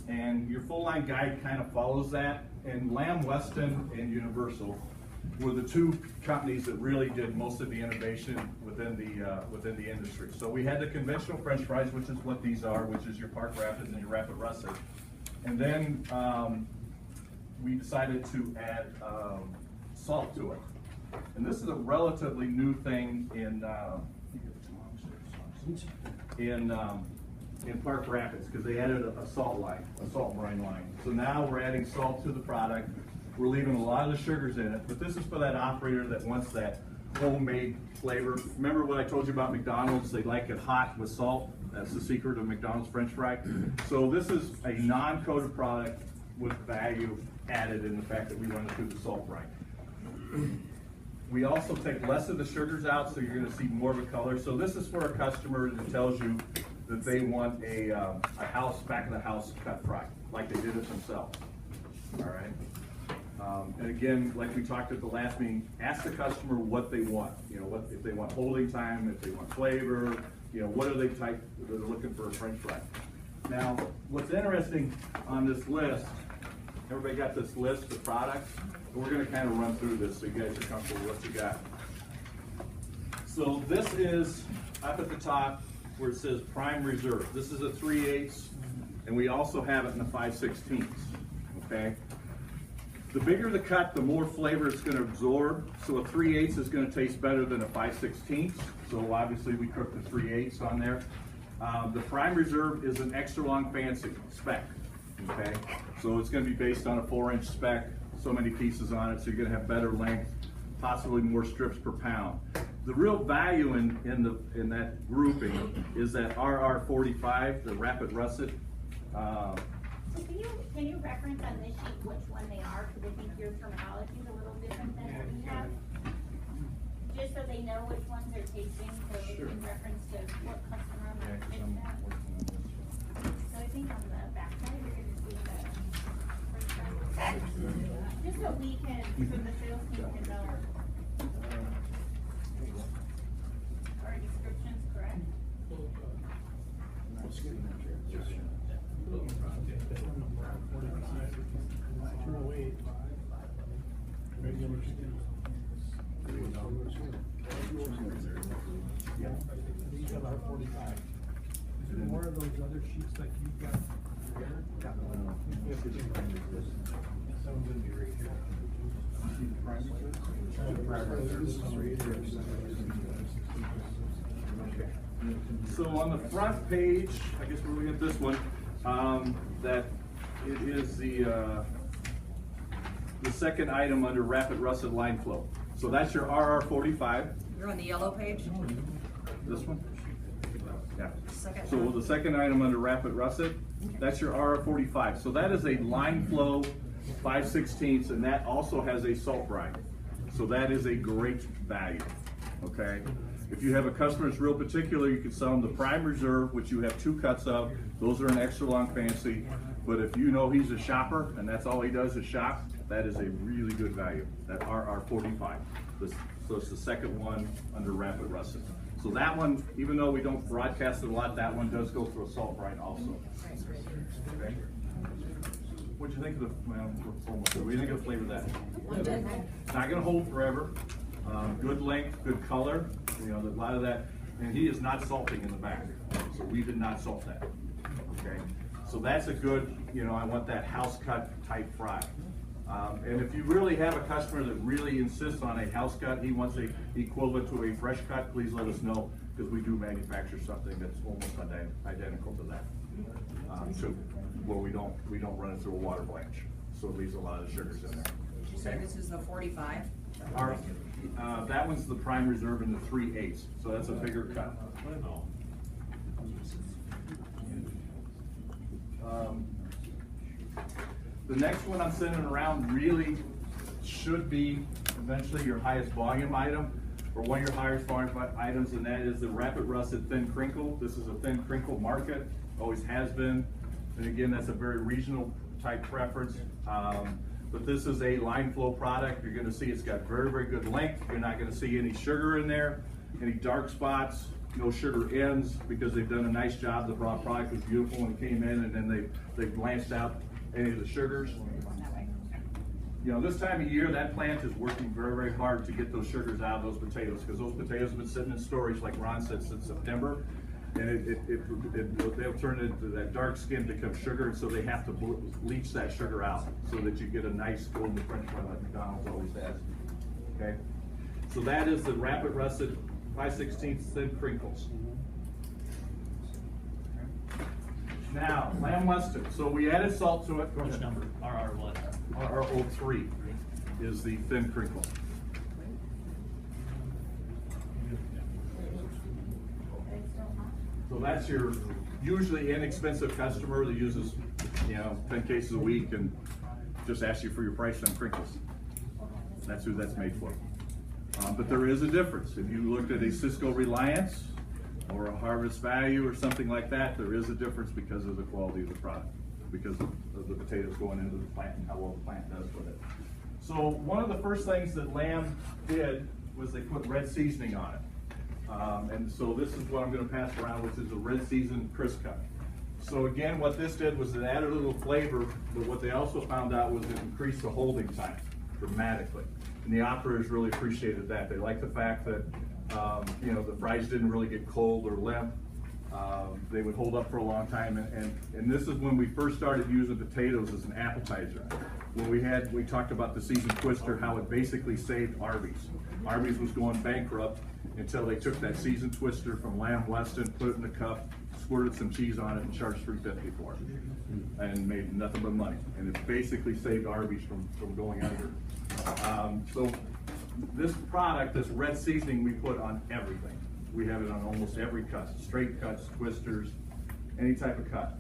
And your full line guide kind of follows that. And Lamb Weston and Universal were the two companies that really did most of the innovation within the industry. So we had the conventional French fries, which is what these are, which is your Park Rapids and your Rapid Russet. And then we decided to add salt to it. And this is a relatively new thing in Park Rapids, because they added a salt brine line. So now we're adding salt to the product. We're leaving a lot of the sugars in it, but this is for that operator that wants that homemade flavor. Remember what I told you about McDonald's? They like it hot with salt. That's the secret of McDonald's French fry. So this is a non-coated product with value added in the fact that we run it through the salt brine. We also take less of the sugars out, so you're gonna see more of a color. So this is for a customer that tells you that they want a back of the house cut fry, like they did it themselves, all right? And again, like we talked at the last meeting, ask the customer what they want. You know, if they want holding time, if they want flavor, you know, what are they they're looking for a French fry. Now, what's interesting on this list, everybody got this list of products? We're gonna kind of run through this so you guys are comfortable with what you got. So this is up at the top where it says Prime Reserve. This is a 3/8, and we also have it in the 5/16, okay? The bigger the cut, the more flavor it's gonna absorb. So a 3/8 is gonna taste better than a 5/16. So obviously we cook the 3/8 on there. The Prime Reserve is an extra long fancy spec, okay? So it's gonna be based on a 4-inch spec, so many pieces on it, so you're gonna have better length, possibly more strips per pound. The real value in that grouping is that RR45, the Rapid Russet. So can you reference on this sheet which one they are? Because I think your terminology is a little different than what we have. Just so they know which ones they're tasting, so they can reference to what customer might fit that. So I think on the back side, you're gonna see the first one. Just so we can, so the sales team can know. Are descriptions correct? These are our 45. Is there more of those other sheets like you've got here? Some would be right here. So on the front page, I guess we're looking at this one, that it is the second item under Rapid Russet Line Flow. So that's your RR45. You're on the yellow page? This one? Yeah. Second So one. the second item under Rapid Russet, that's your RR45. So that is a line flow 5/16, and that also has a salt brine. So that is a great value, okay? If you have a customer that's real particular, you can sell them the Prime Reserve, which you have 2 cuts of. Those are an extra long fancy. But if you know he's a shopper and that's all he does is shop, that is a really good value, that RR45. So it's the second one under Rapid Russet. So that one, even though we don't broadcast it a lot, that one does go through a salt brine also. Okay. What'd you think of the, well, what do you think of the flavor of that? It's not gonna hold forever. Good length, good color, you know, a lot of that, and he is not salting in the back, so we did not salt that, okay? So that's a good, you know, I want that house cut type fry. And if you really have a customer that really insists on a house cut, he wants a equivalent to a fresh cut, please let us know, because we do manufacture something that's almost identical to that. So where we don't run it through a water blanch, so it leaves a lot of sugars in there. Did you say this is the 45? That one's the Prime Reserve in the 3/8, so that's a bigger cut. The next one I'm sending around really should be eventually your highest volume item, or one of your highest volume items, and that is the Rapid Russet Thin Crinkle. This is a thin crinkle market, always has been, and again, that's a very regional type preference. But this is a line flow product. You're gonna see it's got very, very good length. You're not gonna see any sugar in there, any dark spots, no sugar ends, because they've done a nice job. The raw product was beautiful when it came in, and then they blanched out any of the sugars. You know, this time of year, that plant is working very, very hard to get those sugars out of those potatoes, because those potatoes have been sitting in storage, like Ron said, since September. And they'll turn into that dark skin becomes sugar, and so they have to bleach that sugar out so that you get a nice golden French fry like McDonald's always has. Okay, so that is the Rapid Russet 5/16 Thin Crinkles. Now, Lamb Weston. So we added salt to it. Which number? RR what? RR03 is the Thin Crinkle. So that's your usually inexpensive customer that uses, you know, 10 cases a week and just asks you for your price on crinkles. That's who that's made for. But there is a difference. If you looked at a Cisco Reliance or a Harvest Value or something like that, there is a difference because of the quality of the product, because of the potatoes going into the plant and how well the plant does with it. So one of the first things that Lamb did was they put red seasoning on it. And so this is what I'm going to pass around, which is a red seasoned crisp cut. So again, what this did was it added a little flavor, but what they also found out was it increased the holding time dramatically. And the operators really appreciated that. They liked the fact that, you know, the fries didn't really get cold or limp. They would hold up for a long time. And this is when we first started using potatoes as an appetizer. When we talked about the seasoned twister, how it basically saved Arby's. Arby's was going bankrupt until they took that seasoned twister from Lamb Weston, put it in the cup, squirted some cheese on it, and charged $3.50 for it, and made nothing but money. And it basically saved Arby's from going under. So this product, this red seasoning, we put on everything. We have it on almost every cut, straight cuts, twisters, any type of cut.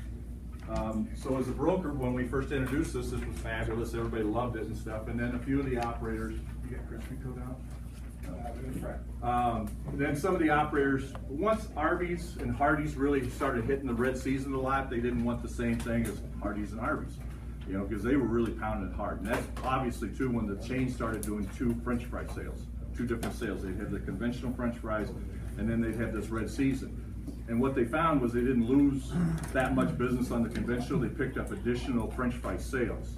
So as a broker, when we first introduced this was fabulous. Everybody loved it and stuff. And then a few of the operators, you got crispy coat out? Then some of the operators, once Arby's and Hardee's really started hitting the red season a lot, they didn't want the same thing as Hardee's and Arby's, you know, because they were really pounding it hard. And that's obviously too when the chain started doing two French fry sales, two different sales. They'd have the conventional French fries, and then they'd have this red season. And what they found was they didn't lose that much business on the conventional. They picked up additional French fry sales.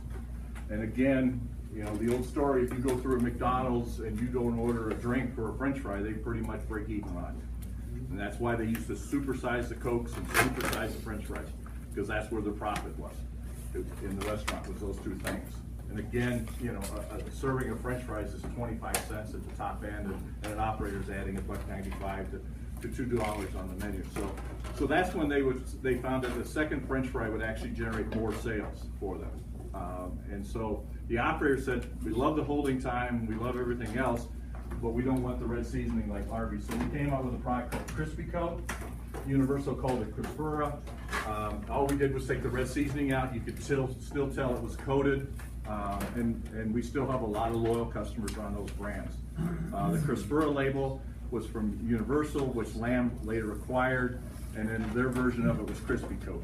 And again, you know, the old story, if you go through a McDonald's and you go and order a drink or a French fry, they pretty much break even on it. And that's why they used to supersize the Cokes and supersize the French fries, because that's where the profit was in the restaurant, was those two things. And again, you know, a serving of French fries is 25 cents at the top end, and an operator's adding $1.95 to $2 on the menu. So that's when they found that the second French fry would actually generate more sales for them. And so the operator said, we love the holding time, we love everything else, but we don't want the red seasoning like Arby's. So we came out with a product called Crispy Coat. Universal called it Crispura. All we did was take the red seasoning out. You could still tell it was coated, and we still have a lot of loyal customers on those brands. The Crispura label was from Universal, which Lamb later acquired, and then their version of it was Crispy Coat.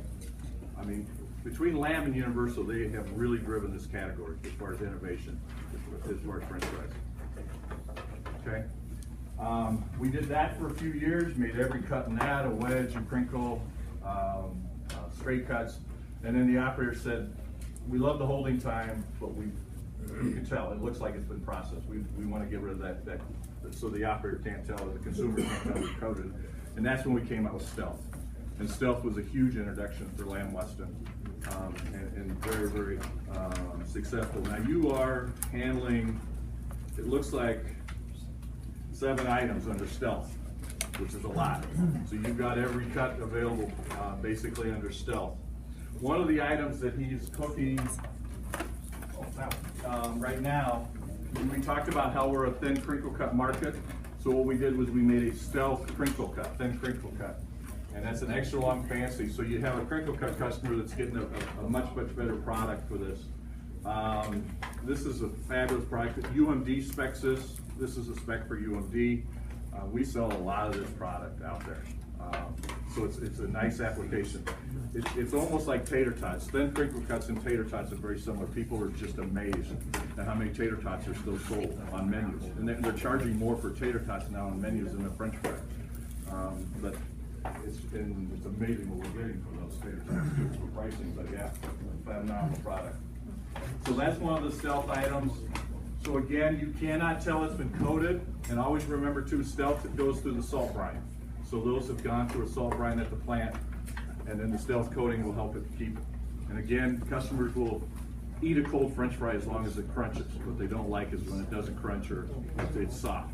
I mean, between Lamb and Universal, they have really driven this category as far as innovation, as far as French fries. Okay. We did that for a few years, made every cut in that, a wedge, a crinkle, straight cuts, and then the operator said, we love the holding time, but you can tell, it looks like it's been processed. We want to get rid of that, so the operator can't tell, or the consumer can't tell we coated. And that's when we came out with Stealth. And Stealth was a huge introduction for Lamb Weston, and very, very successful. Now you are handling, it looks like 7 items under Stealth, which is a lot. So you've got every cut available basically under Stealth. One of the items that he's cooking right now, we talked about how we're a thin crinkle cut market. So what we did was we made a Stealth crinkle cut, thin crinkle cut. And that's an extra long fancy. So you have a crinkle cut customer that's getting a much, much better product for this. This is a fabulous product. UMD specs this. This is a spec for UMD. We sell a lot of this product out there. So it's a nice application. It's almost like tater tots. Thin crinkle cuts and tater tots are very similar. People are just amazed at how many tater tots are still sold on menus. And they're charging more for tater tots now on menus than the French fry. But it's amazing what we're getting from those tater tots. For pricing, but yeah, phenomenal product. So that's one of the Stealth items. So again, you cannot tell it's been coated, and always remember too, Stealth, it goes through the salt brine. So those have gone through a salt brine at the plant, and then the Stealth coating will help it keep it. And again, customers will eat a cold French fry as long as it crunches. What they don't like is when it doesn't crunch or it's soft.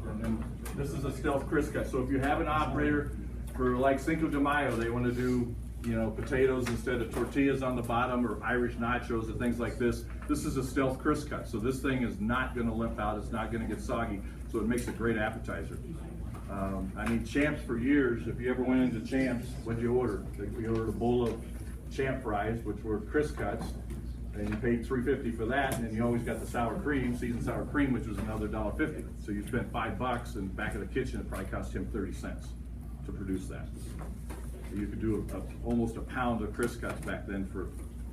And then this is a Stealth crisp cut. So if you have an operator for like Cinco de Mayo, they want to do, you know, potatoes instead of tortillas on the bottom, or Irish nachos or things like this. This is a Stealth crisp cut. So this thing is not going to limp out. It's not going to get soggy. So it makes a great appetizer. I mean, Champs for years, if you ever went into Champs, what'd you order? We ordered a bowl of Champ fries, which were crisp cuts, and you paid $3.50 for that, and then you always got the sour cream, seasoned sour cream, which was another $1.50. So you spent $5, and back in the kitchen, it probably cost him 30 cents to produce that. So you could do almost a pound of crisp cuts back then for,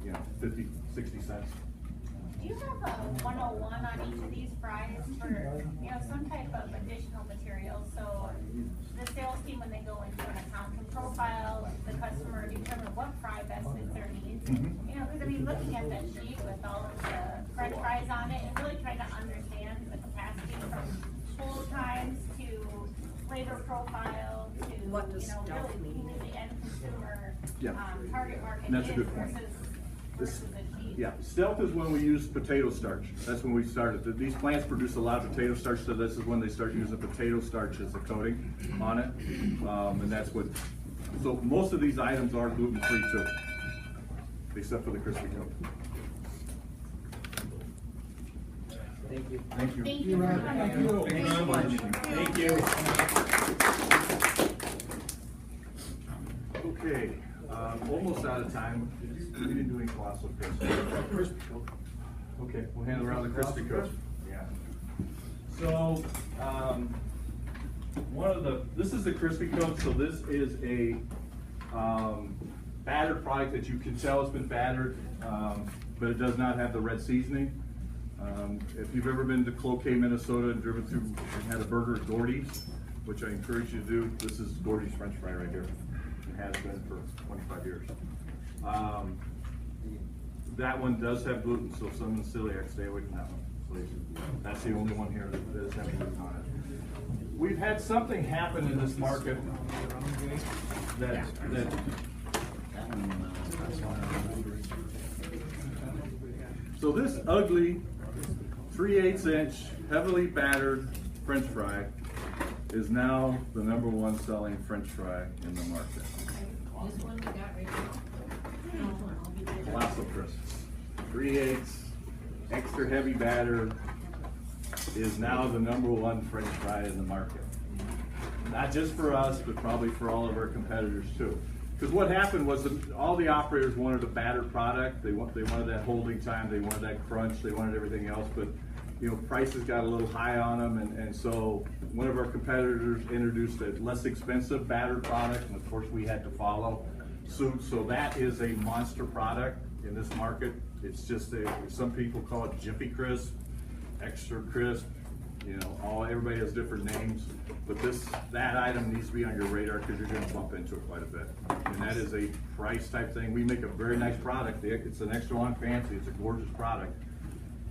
you know, 50, 60 cents. Do you have a 101 on each of these fries for, you know, some type of additional material? So the sales team, when they go into an account, can profile the customer, determine what fry best fits their needs. You know, because I mean, looking at that sheet with all of the French fries on it, and really trying to understand the capacity from hold times to flavor profile to, What does you know, Stealth really mean? who the end consumer Yeah. target market And that's a is good point. versus a sheet. Yeah, Stealth is when we use potato starch. That's when we started. These plants produce a lot of potato starch, so this is when they start using potato starch as a coating on it. And that's what, so most of these items are gluten-free too, except for the crispy coat. Thank you. Thank you. Thank you very much. Thank you very much. Thank you. Okay, almost out of time. We didn't do any colossal crispy. Okay, we'll hand around the crispy coat. Yeah. So, this is the crispy coat. So this is a battered product that you can tell it's been battered, but it does not have the red seasoning. If you've ever been to Cloquet, Minnesota, and driven through and had a burger at Gordy's, which I encourage you to do, this is Gordy's French fry right here. It has been for 25 years. That one does have gluten, so if someone's celiac, stay away from that one, please. That's the only one here that does have gluten on it. We've had something happen in this market that so this ugly 3/8 inch, heavily battered French fry is now the #1 selling French fry in the market. This one 3/8 extra heavy batter is now the #1 French fry in the market. Not just for us, but probably for all of our competitors too. Because what happened was all the operators wanted a battered product. They wanted that holding time, they wanted that crunch, they wanted everything else, but prices got a little high on them, and so one of our competitors introduced a less expensive battered product, and of course we had to follow suit. So that is a monster product in this market. It's just some people call it Jiffy Crisp, Extra Crisp, everybody has different names, but that item needs to be on your radar because you're gonna bump into it quite a bit. And that is a price type thing. We make a very nice product. It's an extra long fancy, it's a gorgeous product,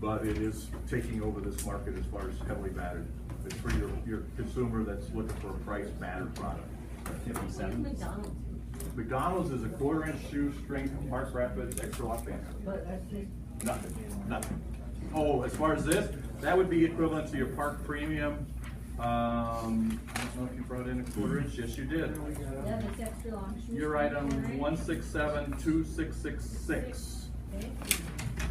but it is taking over this market as far as heavily battered. It's for your consumer that's looking for a price battered product. 57. McDonald's. McDonald's is a 1/4-inch shoestring Park Rapids extra long fancy. Nothing. Oh, as far as this, that would be equivalent to your Park Premium. I don't know if you brought in a 1/4-inch. Yes, you did. Yeah, it's extra long. Your item 1672666.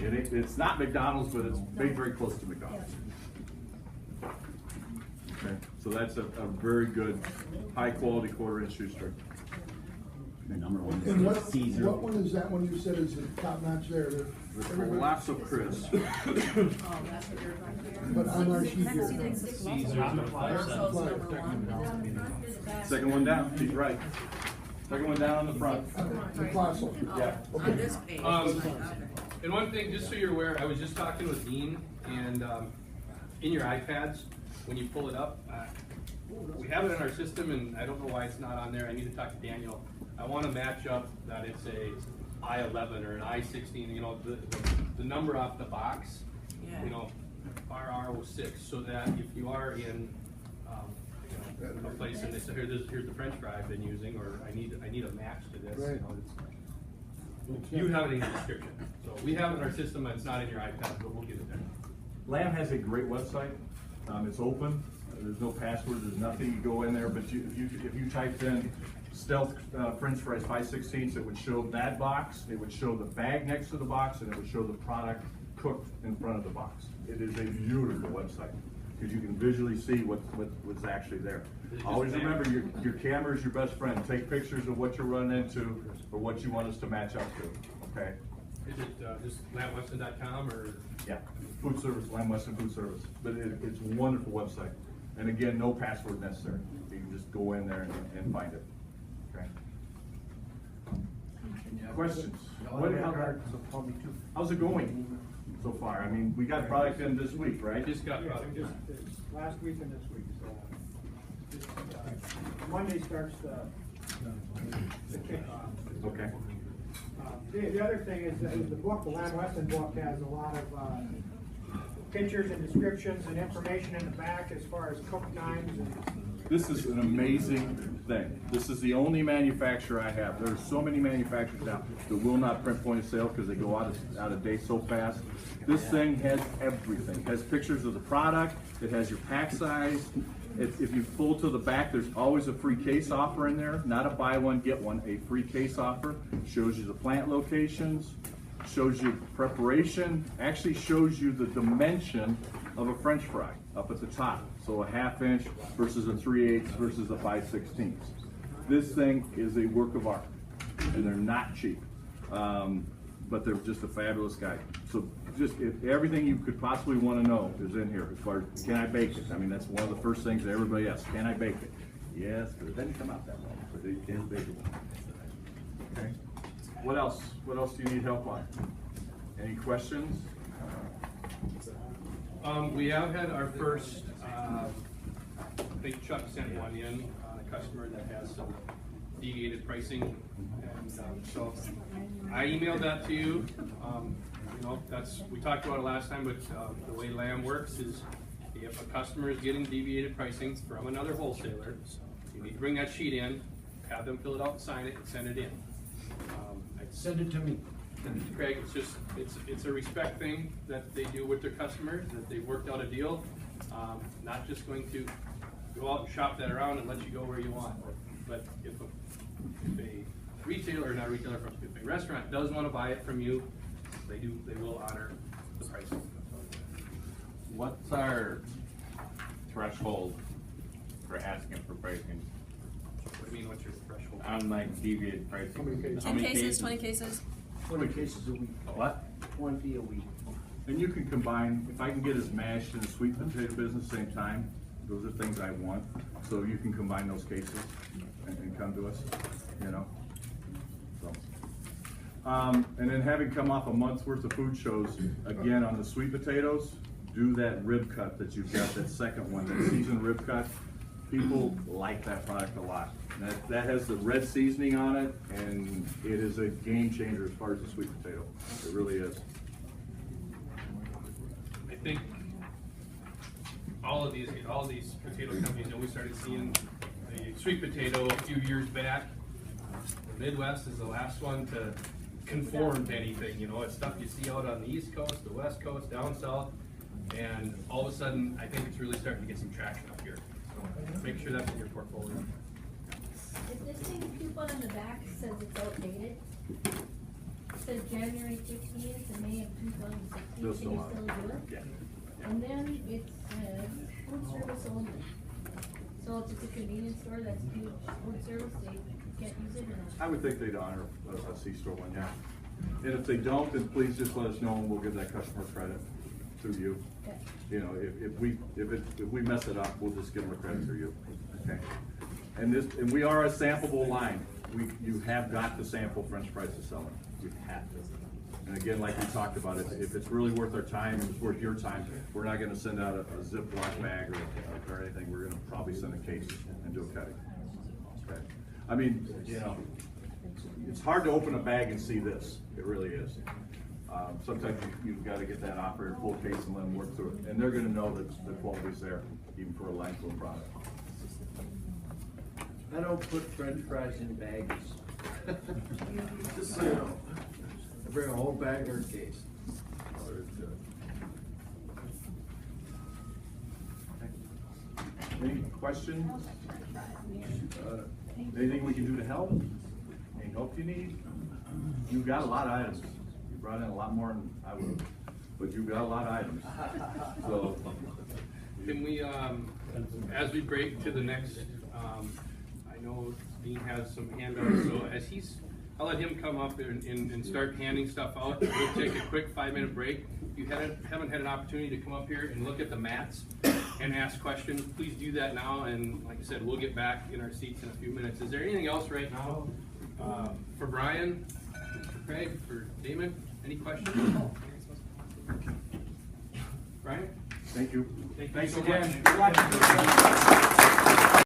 It's not McDonald's, but it's very close to McDonald's. Okay, so that's a very good, high quality 1/4-inch shoestring. And what one is that one you said is the top notch there? Lots of crisp. But on our sheet here. Second one down, she's right. Second one down on the front. The Colossal. Yeah. On this page. And one thing, just so you're aware, I was just talking with Dean, and in your iPads, when you pull it up, we have it in our system, and I don't know why it's not on there. I need to talk to Daniel. I want to match up that it's a I-11 or an I-16, the number off the box, RR06, so that if you are in a place and they say, here's the French fry I've been using, or I need a match to this. Right. You have it in your description. So we have it in our system, and it's not in your iPad, but we'll get it there. Lamb has a great website. It's open. There's no password. There's nothing. You go in there, but if you typed in Stealth French fries 5/16, it would show that box. It would show the bag next to the box, and it would show the product cooked in front of the box. It is a beautiful website because you can visually see what's actually there. Always remember, your camera is your best friend. Take pictures of what you're running into or what you want us to match up to. Okay. Is it just lambweston.com or? Yeah, food service, Lamb Weston Food Service. But it's a wonderful website. And again, no password necessary. You can just go in there and find it. Okay. Questions? How's it going so far? I mean, we got product in this week, right? Just got product. Last week and this week, so. Monday starts the kickoff. Okay. The other thing is that the book, the Lamb Weston book, has a lot of pictures and descriptions and information in the back as far as cook times. This is an amazing thing. This is the only manufacturer I have. There are so many manufacturers now that will not print point of sale because they go out of date so fast. This thing has everything. It has pictures of the product. It has your pack size. If you pull to the back, there's always a free case offer in there. Not a buy one, get one, a free case offer. Shows you the plant locations, shows you preparation, actually shows you the dimension of a French fry up at the top. So a 1/2 inch versus a 3/8 versus a 5/16. This thing is a work of art, and they're not cheap. But they're just a fabulous guide. So everything you could possibly want to know is in here as far as, can I bake it? I mean, that's one of the first things that everybody asks, can I bake it? Yes, but it doesn't come out that way, but it is bakeable. Okay. What else? What else do you need help on? Any questions? We have had our first, I think Chuck sent one in, on a customer that has some deviated pricing. And so I emailed that to you. We talked about it last time, but the way Lamb works is if a customer is getting deviated pricing from another wholesaler, you need to bring that sheet in, have them fill it out and sign it and send it in. Send it to me. Craig, it's a respect thing that they do with their customers, that they've worked out a deal. Not just going to go out and shop that around and let you go where you want. But if a retailer, not retailer, if a restaurant does want to buy it from you, they will honor the pricing. What's our threshold for asking for pricing? What do you mean, what's your threshold? On like deviated pricing? How many cases? 10 cases, 20 cases? 20 cases a week. What? 20 a week. And you can combine, if I can get as mashed and a sweet potato business at the same time, those are things I want. So you can combine those cases and come to us, you know? So. And then having come off a month's worth of food shows, again, on the sweet potatoes, do that rib cut that you've got, that second one, that seasoned rib cut. People like that product a lot. That has the red seasoning on it, and it is a game changer as far as the sweet potato. It really is. I think all of these potato companies, we started seeing the sweet potato a few years back. The Midwest is the last one to conform to anything, it's stuff you see out on the East Coast, the West Coast, down south, and all of a sudden, I think it's really starting to get some traction up here. So make sure that's in your portfolio. If this thing coupon on the back says it's outdated, it says January 15th to May of 2016, They'll can still you honor still it. do it? Yeah. And then it says food service only. So if it's a convenience store that's huge food service, they can't use it or not? I would think they'd honor a C-store one, yeah. And if they don't, then please just let us know and we'll give that customer credit through you. Okay. If we mess it up, we'll just give them a credit through you, okay? And we are a sampleable line. You have got to sample French fries to sell it. You have to. And again, like we talked about, if it's really worth our time, if it's worth your time, we're not gonna send out a Ziploc bag or anything. We're gonna probably send a case and do a cutting. Okay. I mean, it's hard to open a bag and see this. It really is. Sometimes you've got to get that operator full case and let them work through it. And they're gonna know that the quality's there, even for a line full product. I don't put French fries in bags. Just so you know. I bring a whole bag or a case. Any questions? Anything we can do to help? Any help you need? You've got a lot of items. You brought in a lot more than I would, but you've got a lot of items. So, Can we, as we break to the next, I know Dean has some handouts, so I'll let him come up and start handing stuff out. We'll take a quick 5-minute break. If you haven't had an opportunity to come up here and look at the mats and ask questions, please do that now, and like I said, we'll get back in our seats in a few minutes. Is there anything else right now for Brian, for Craig, for Damon? Any questions? Brian? thank you. Thank you Thanks so again. much. Good luck.